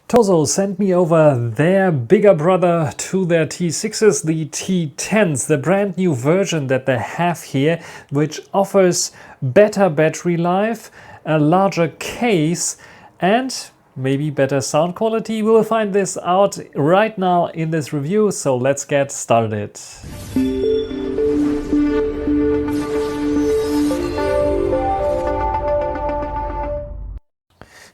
Tozo sent me over their bigger brother to their T6s, the T10s, the brand new version that they have here, which offers better battery life, a larger case, and maybe better sound quality. We will find this out right now in this review, so let's get started.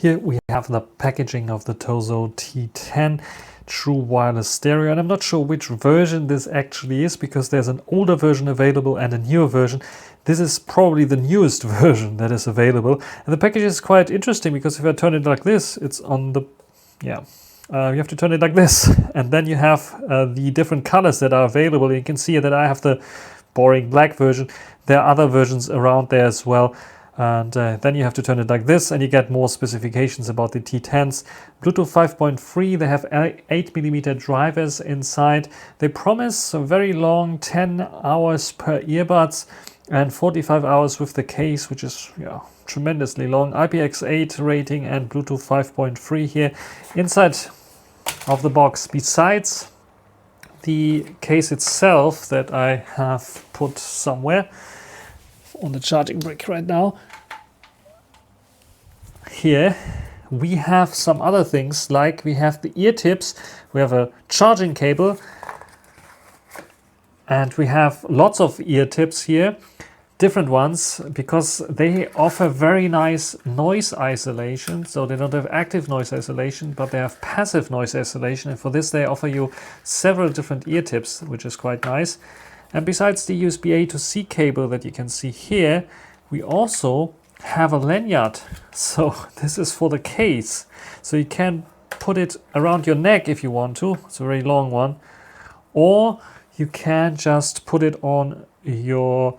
Here we have the packaging of the Tozo T10 true wireless stereo, and I'm not sure which version this actually is because there's an older version available and a newer version. This is probably the newest version that is available, and the package is quite interesting because if I turn it like this, it's on the, you have to turn it like this, and then you have the different colors that are available. You can see that I have the boring black version. There are other versions around there as well. And then you have to turn it like this and you get more specifications about the T10s. Bluetooth 5.3, they have 8mm drivers inside. They promise a very long 10 hours per earbuds and 45 hours with the case, which is tremendously long. IPX8 rating and Bluetooth 5.3 here. Inside of the box, besides the case itself that I have put somewhere on the charging brick right now, here we have some other things, like we have the ear tips, we have a charging cable, and we have lots of ear tips here, different ones, because they offer very nice noise isolation. So they don't have active noise isolation, but they have passive noise isolation, and for this they offer you several different ear tips, which is quite nice. And besides the USB A to C cable that you can see here, we also have a lanyard. So this is for the case. So you can put it around your neck if you want to. It's a very long one. Or you can just put it on your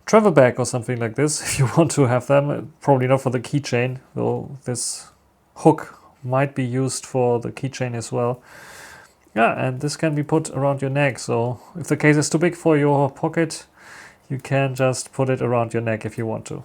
travel bag or something like this if you want to have them. Probably not for the keychain, though this hook might be used for the keychain as well. Yeah, and this can be put around your neck, so if the case is too big for your pocket, you can just put it around your neck if you want to.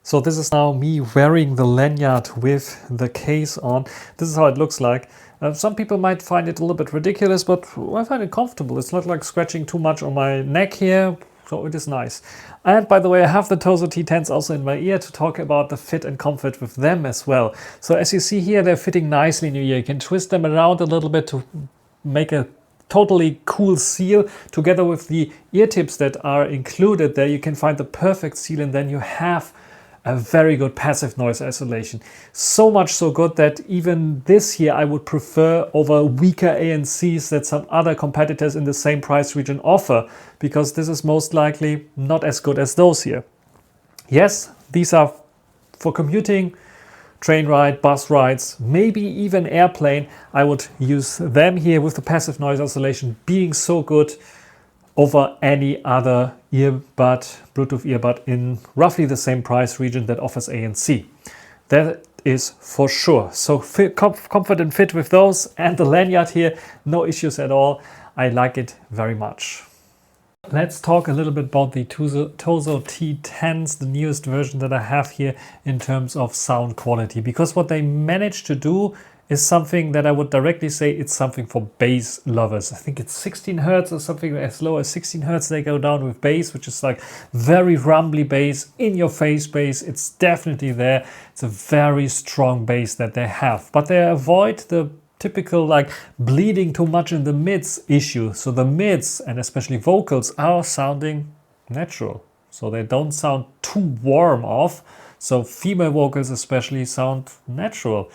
So this is now me wearing the lanyard with the case on. This is how it looks like. Some people might find it a little bit ridiculous, but I find it comfortable. It's not like scratching too much on my neck here, so it is nice. And by the way, I have the Tozo T10s also in my ear to talk about the fit and comfort with them as well. So as you see here, they're fitting nicely in your ear. You can twist them around a little bit to make a totally cool seal. Together with the ear tips that are included there, you can find the perfect seal, and then you have a very good passive noise isolation. So much so good that even this here I would prefer over weaker ANCs that some other competitors in the same price region offer, because this is most likely not as good as those here. Yes, these are for commuting, train ride, bus rides, maybe even airplane. I would use them here with the passive noise isolation being so good over any other earbud, Bluetooth earbud in roughly the same price region that offers ANC. That is for sure. So comfort and fit with those, and the lanyard here, no issues at all. I like it very much. Let's talk a little bit about the Tozo T10s, the newest version that I have here in terms of sound quality, because what they managed to do is something that I would directly say it's something for bass lovers. I think it's 16 Hertz or something as low as 16 Hertz they go down with bass, which is like very rumbly bass, in your face bass. It's definitely there. It's a very strong bass that they have, but they avoid the typical like bleeding too much in the mids issue. So the mids, and especially vocals, are sounding natural. So they don't sound too warm off. So female vocals especially sound natural.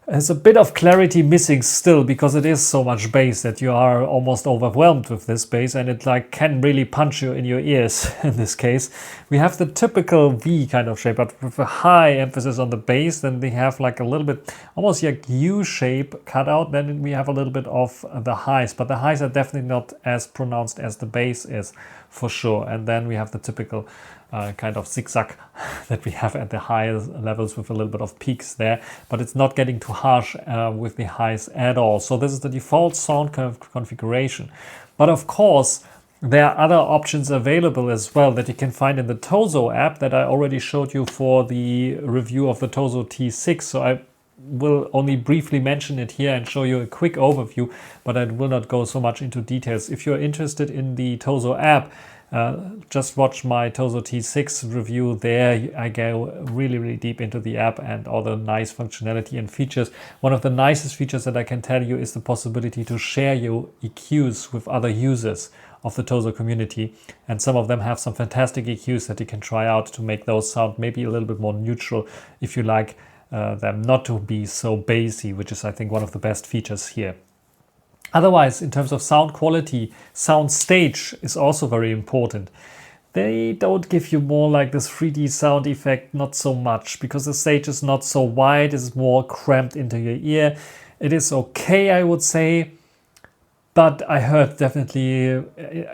There's a bit of clarity missing still, because it is so much bass that you are almost overwhelmed with this bass, and it like can really punch you in your ears. In this case, we have the typical V kind of shape, but with a high emphasis on the bass. Then we have like a little bit almost like U shape cut out. Then we have a little bit of the highs, but the highs are definitely not as pronounced as the bass is, for sure. And then we have the typical kind of zigzag that we have at the higher levels with a little bit of peaks there, but it's not getting too harsh with the highs at all. So this is the default sound configuration. But of course, there are other options available as well that you can find in the Tozo app that I already showed you for the review of the Tozo T6. So I will only briefly mention it here and show you a quick overview, but I will not go so much into details. If you're interested in the Tozo app, just watch my Tozo T6 review there. I go really, really deep into the app and all the nice functionality and features. One of the nicest features that I can tell you is the possibility to share your EQs with other users of the Tozo community. And some of them have some fantastic EQs that you can try out to make those sound maybe a little bit more neutral if you like them not to be so bassy, which is, I think, one of the best features here. Otherwise, in terms of sound quality, sound stage is also very important. They don't give you more like this 3D sound effect, not so much, because the stage is not so wide, it's more cramped into your ear. It is okay, I would say, but I heard definitely,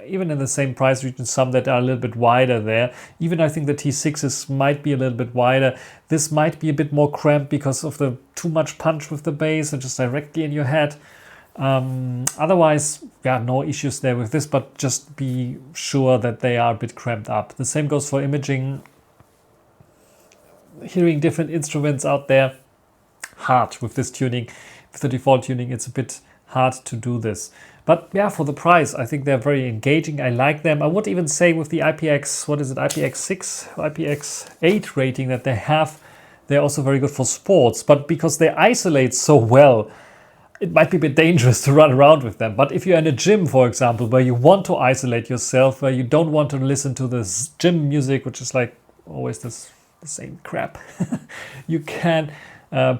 even in the same price region, some that are a little bit wider there. Even I think the T6s might be a little bit wider. This might be a bit more cramped because of the too much punch with the bass and just directly in your head. Otherwise, yeah, no issues there with this, but just be sure that they are a bit cramped up. The same goes for imaging. Hearing different instruments out there, hard with this tuning. With the default tuning, it's a bit hard to do this. But yeah, for the price, I think they're very engaging. I like them. I would even say with the IPX, what is it, IPX6, IPX8 rating that they have, they're also very good for sports. But because they isolate so well, it might be a bit dangerous to run around with them. But if you're in a gym, for example, where you want to isolate yourself, where you don't want to listen to this gym music, which is like always the same crap, you can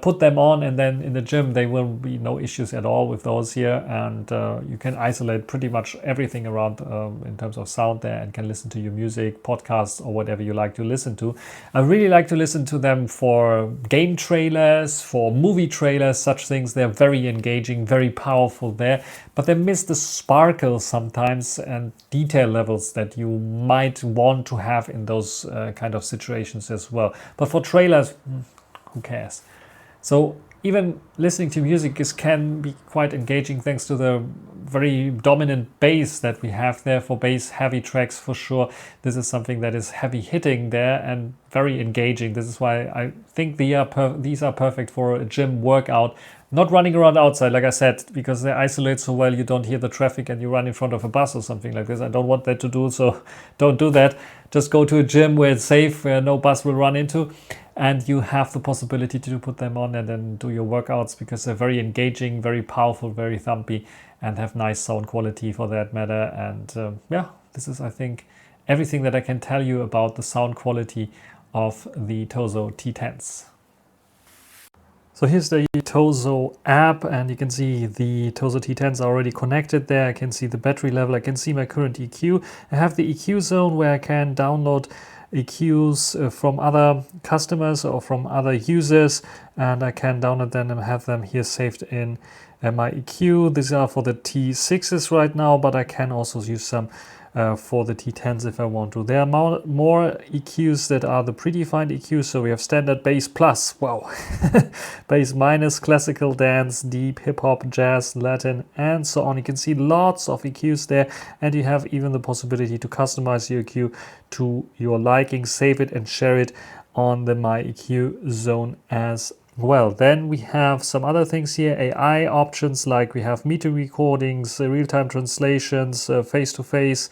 put them on, and then in the gym there will be no issues at all with those here, and you can isolate pretty much everything around in terms of sound there, and can listen to your music, podcasts, or whatever you like to listen to. I really like to listen to them for game trailers, for movie trailers, such things. They're very engaging, very powerful there, but they miss the sparkle sometimes and detail levels that you might want to have in those kind of situations as well. But for trailers, who cares? So even listening to music can be quite engaging thanks to the very dominant bass that we have there. For bass heavy tracks, for sure, this is something that is heavy hitting there and very engaging. This is why I think these are perfect for a gym workout. Not running around outside, like I said, because they isolate so well, you don't hear the traffic and you run in front of a bus or something like this. I don't want that to do, so don't do that. Just go to a gym where it's safe, where no bus will run into, and you have the possibility to put them on and then do your workouts, because they're very engaging, very powerful, very thumpy, and have nice sound quality for that matter. And yeah, this is, I think, everything that I can tell you about the sound quality of the Tozo T10s. So here's the Tozo app, and you can see the Tozo T10s are already connected there. I can see the battery level, I can see my current EQ. I have the EQ zone where I can download EQs from other customers or from other users, and I can download them and have them here saved in my EQ. These are for the T6s right now, but I can also use some for the T10s if I want to. There are more EQs that are the predefined EQs. So we have standard, bass plus, wow, bass minus, classical, dance, deep, hip hop, jazz, Latin, and so on. You can see lots of EQs there, and you have even the possibility to customize your EQ to your liking, save it and share it on the My EQ zone as well. Then we have some other things here, AI options, like we have meter recordings, real-time translations, face-to-face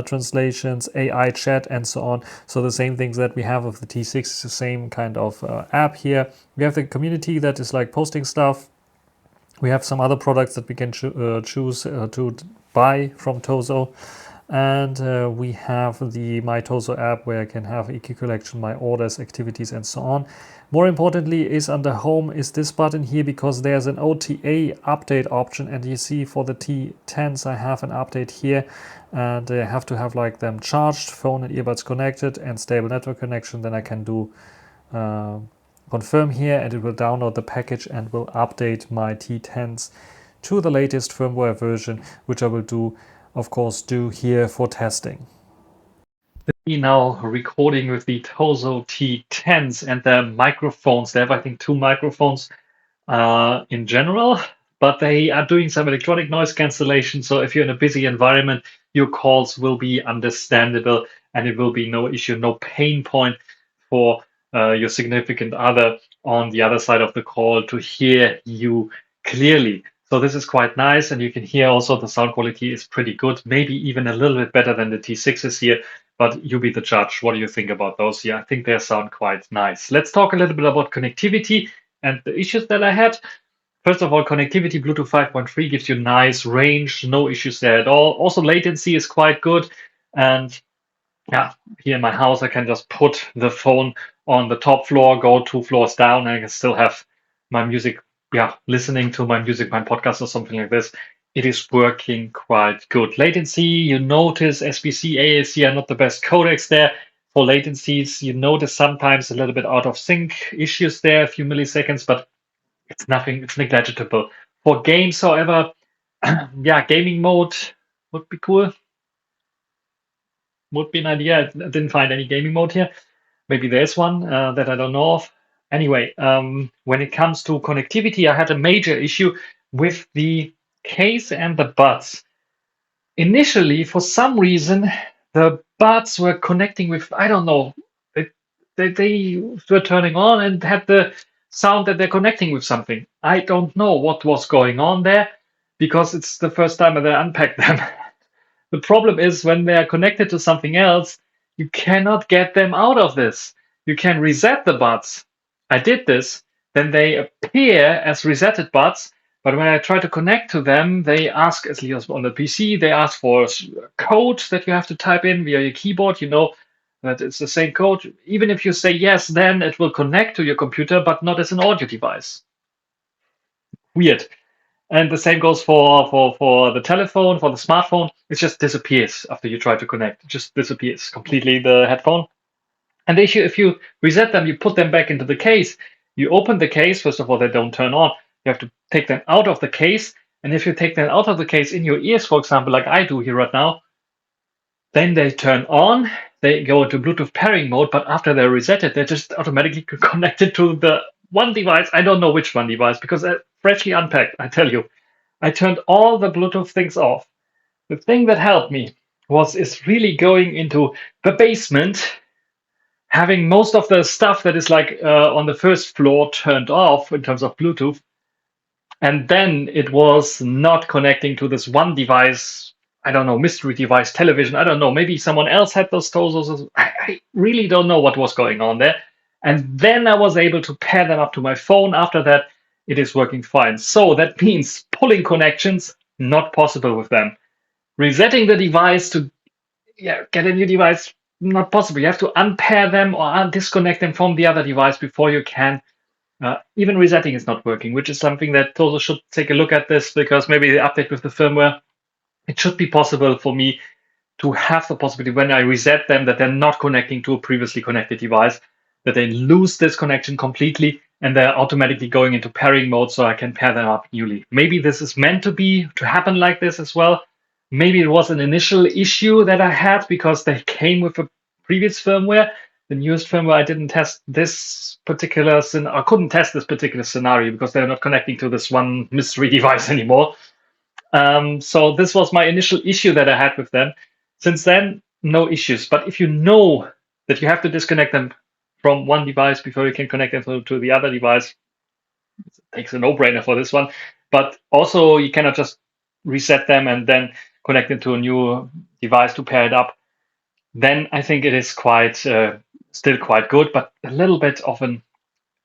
translations, AI chat, and so on. So the same things that we have with the T6 is the same kind of app here. We have the community that is like posting stuff. We have some other products that we can choose to buy from Tozo. And we have the My Tozo app where I can have EQ collection, my orders, activities, and so on. More importantly is under home is this button here, because there's an OTA update option, and you see for the T10s I have an update here, and I have to have like them charged, phone and earbuds connected, and stable network connection. Then I can do confirm here, and it will download the package and will update my T10s to the latest firmware version, which I will do, of course, do here for testing. Now recording with the Tozo T10s and the microphones. They have, I think, two microphones in general, but they are doing some electronic noise cancellation. So if you're in a busy environment, your calls will be understandable, and it will be no issue, no pain point for your significant other on the other side of the call to hear you clearly. So this is quite nice, and you can hear also the sound quality is pretty good, maybe even a little bit better than the T6s here, but you be the judge. What do you think about those here? I think they sound quite nice. Let's talk a little bit about connectivity and the issues that I had. First of all, connectivity, Bluetooth 5.3 gives you nice range, no issues there at all. Also, latency is quite good. And yeah, here in my house, I can just put the phone on the top floor, go 2 floors down, and I can still have my music, yeah, listening to my music, my podcast or something like this. It is working quite good. Latency, you notice SBC, AAC are not the best codecs there. For latencies, you notice sometimes a little bit out of sync issues there, a few milliseconds, but it's nothing, it's negligible. For games, however, yeah, gaming mode would be cool. Would be an idea. I didn't find any gaming mode here. Maybe there's one that I don't know of. Anyway, when it comes to connectivity, I had a major issue with the case and the buds. Initially, for some reason, the buds were connecting with, I don't know, they were turning on and had the sound that they're connecting with something. I don't know what was going on there because it's the first time that I unpacked them. The problem is when they are connected to something else, you cannot get them out of this. You can reset the buds. I did this, then they appear as resetted buds, but when I try to connect to them, they ask, as least on the PC, they ask for code that you have to type in via your keyboard. You know that it's the same code. Even if you say yes, then it will connect to your computer, but not as an audio device. Weird. And the same goes for the telephone, for the smartphone. It just disappears after you try to connect. It just disappears completely, the headphone. And if you reset them, you put them back into the case. You open the case, first of all, they don't turn on. You have to take them out of the case. And if you take them out of the case in your ears, for example, like I do here right now, then they turn on. They go into Bluetooth pairing mode, but after they're resetted, they're just automatically connected to the one device. I don't know which one device because I freshly unpacked, I tell you. I turned all the Bluetooth things off. The thing that helped me is really going into the basement, having most of the stuff that is like on the first floor turned off in terms of Bluetooth, and then it was not connecting to this one device. I don't know, mystery device, television. I don't know. Maybe someone else had those Tozos. I really don't know what was going on there. And then I was able to pair them up to my phone. After that, it is working fine. So that means pulling connections, not possible with them. Resetting the device to get a new device, not possible. You have to unpair them or disconnect them from the other device before you can. Even resetting is not working, which is something that Tozo should take a look at this because maybe the update with the firmware, it should be possible for me to have the possibility when I reset them that they're not connecting to a previously connected device, that they lose this connection completely and they're automatically going into pairing mode so I can pair them up newly. Maybe this is meant to happen like this as well. Maybe it was an initial issue that I had because they came with a previous firmware. The newest firmware, I didn't test this particular, I couldn't test this particular scenario because they're not connecting to this one mystery device anymore. So this was my initial issue that I had with them. Since then, no issues. But if you know that you have to disconnect them from one device before you can connect them to the other device, it takes a no-brainer for this one. But also, you cannot just reset them and then connect them to a new device to pair it up. Then I think it is still quite good, but a little bit of an.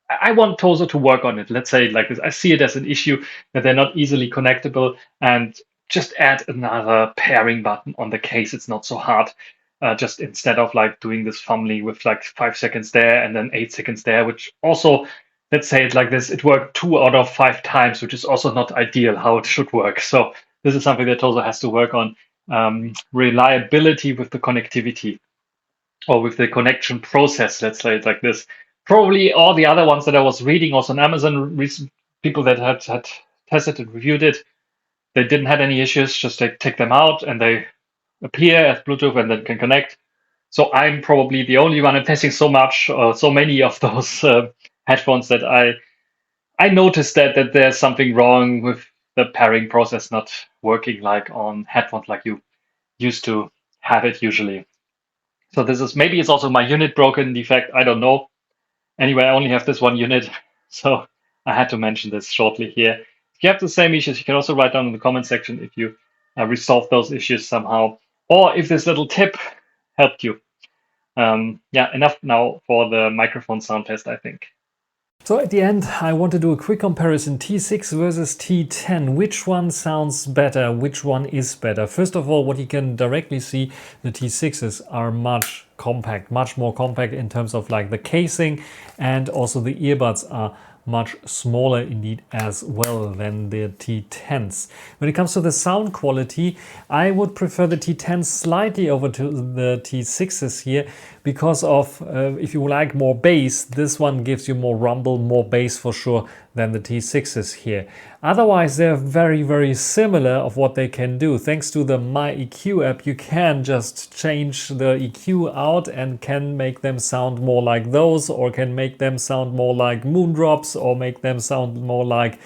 I want Tozo to work on it. Let's say it like this. I see it as an issue that they're not easily connectable, and just add another pairing button on the case. It's not so hard. Just instead of like doing this fumbling with like 5 seconds there and then 8 seconds there, which also, let's say it like this, it worked 2 out of 5 times, which is also not ideal how it should work. So this is something that Tozo has to work on. Reliability with the connectivity or with the connection process, let's say it like this. Probably all the other ones that I was reading also on Amazon, recent people that had tested and reviewed it, they didn't have any issues. Just take them out and they appear as Bluetooth and then can connect. So I'm probably the only one. I'm testing so many of those headphones that I noticed that there's something wrong with the pairing process not working like on headphones like you used to have it usually. So this is maybe it's also my unit broken defect. I don't know. Anyway, I only have this one unit, so I had to mention this shortly here. If you have the same issues, you can also write down in the comment section if you resolved those issues somehow, or if this little tip helped you. Yeah, enough now for the microphone sound test, I think. So at the end, I want to do a quick comparison, T6 versus T10. Which one sounds better? Which one is better? First of all, what you can directly see, the T6s are much more compact in terms of like the casing, and also the earbuds are much smaller indeed as well than the T10s. When it comes to the sound quality, I would prefer the T10s slightly over to the T6s here because of, if you like more bass, this one gives you more rumble, more bass for sure than the T6s here. Otherwise, they're very, very similar of what they can do. Thanks to the My EQ app, you can just change the EQ out and can make them sound more like those, or can make them sound more like Moondrops, or make them sound more like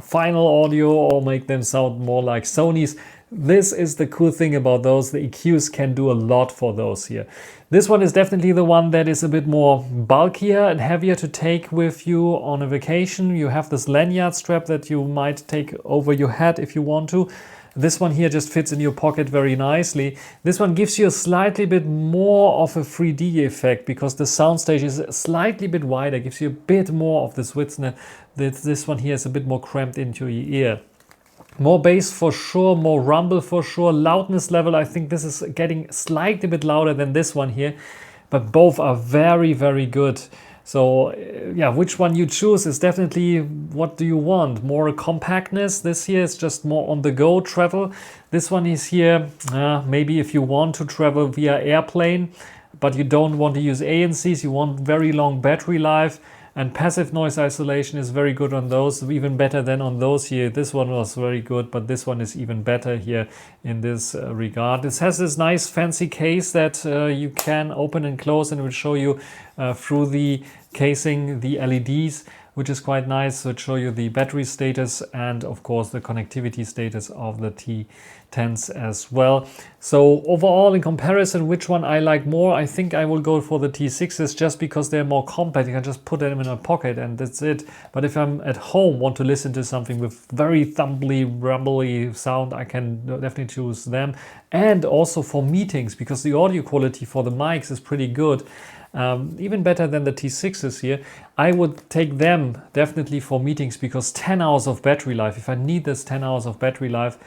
Final Audio, or make them sound more like Sony's. This is the cool thing about those. The EQs can do a lot for those here. This one is definitely the one that is a bit more bulkier and heavier to take with you on a vacation. You have this lanyard strap that you might take over your head if you want to. This one here just fits in your pocket very nicely. This one gives you a slightly bit more of a 3D effect because the soundstage is slightly bit wider, gives you a bit more of this width. This one here is a bit more cramped into your ear. More bass for sure, more rumble for sure. Loudness level, I think this is getting slightly bit louder than this one here, but both are very, very good. So yeah, which one you choose is definitely what do you want. More compactness. This here is just more on the go travel. This one is here, maybe if you want to travel via airplane, but you don't want to use ANCs, you want very long battery life. And passive noise isolation is very good on those, even better than on those here. This one was very good, but this one is even better here in this regard. This has this nice fancy case that you can open and close, and it will show you through the casing the LEDs, which is quite nice. So it show you the battery status and of course the connectivity status of the T10s as well. So overall, in comparison, which one I like more, I think I will go for the T6s just because they're more compact. You can just put them in a pocket and that's it. But if I'm at home, want to listen to something with very thumply, rumbly sound, I can definitely choose them. And also for meetings, because the audio quality for the mics is pretty good. Even better than the T6s here. I would take them definitely for meetings because 10 hours of battery life, if I need this 10 hours of battery life,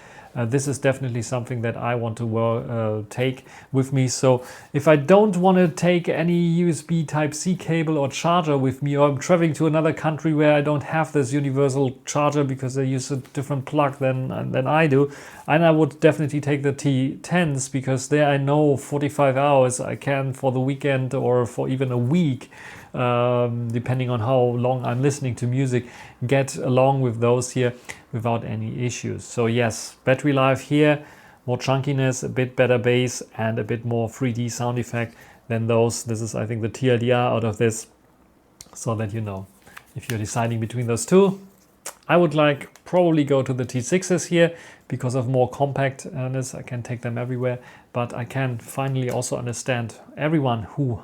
this is definitely something that I want to take with me. So if I don't want to take any USB Type-C cable or charger with me, or I'm traveling to another country where I don't have this universal charger because they use a different plug than I do, and I would definitely take the T10s because there I know 45 hours I can for the weekend or for even a week, depending on how long I'm listening to music, get along with those here without any issues. So yes, battery life here, more chunkiness, a bit better bass, and a bit more 3D sound effect than those. This is, I think, the TLDR out of this, so that you know. If you're deciding between those two, I would probably go to the T6s here because of more compactness. I can take them everywhere, but I can finally also understand everyone who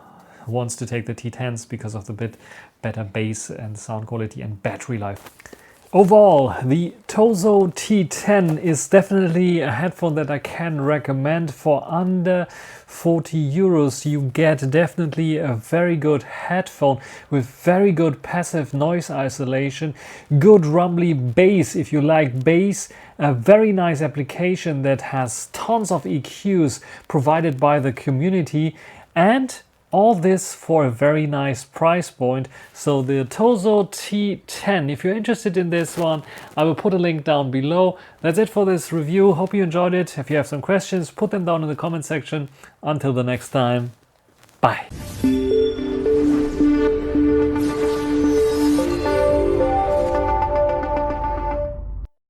wants to take the T10s because of the bit better bass and sound quality and battery life. Overall, the Tozo T10 is definitely a headphone that I can recommend. For under 40 euros, you get definitely a very good headphone with very good passive noise isolation, good rumbly bass if you like bass, a very nice application that has tons of EQs provided by the community, and all this for a very nice price point. So the Tozo T10, if you're interested in this one, I will put a link down below. That's it for this review. Hope you enjoyed it. If you have some questions, put them down in the comment section. Until the next time, bye.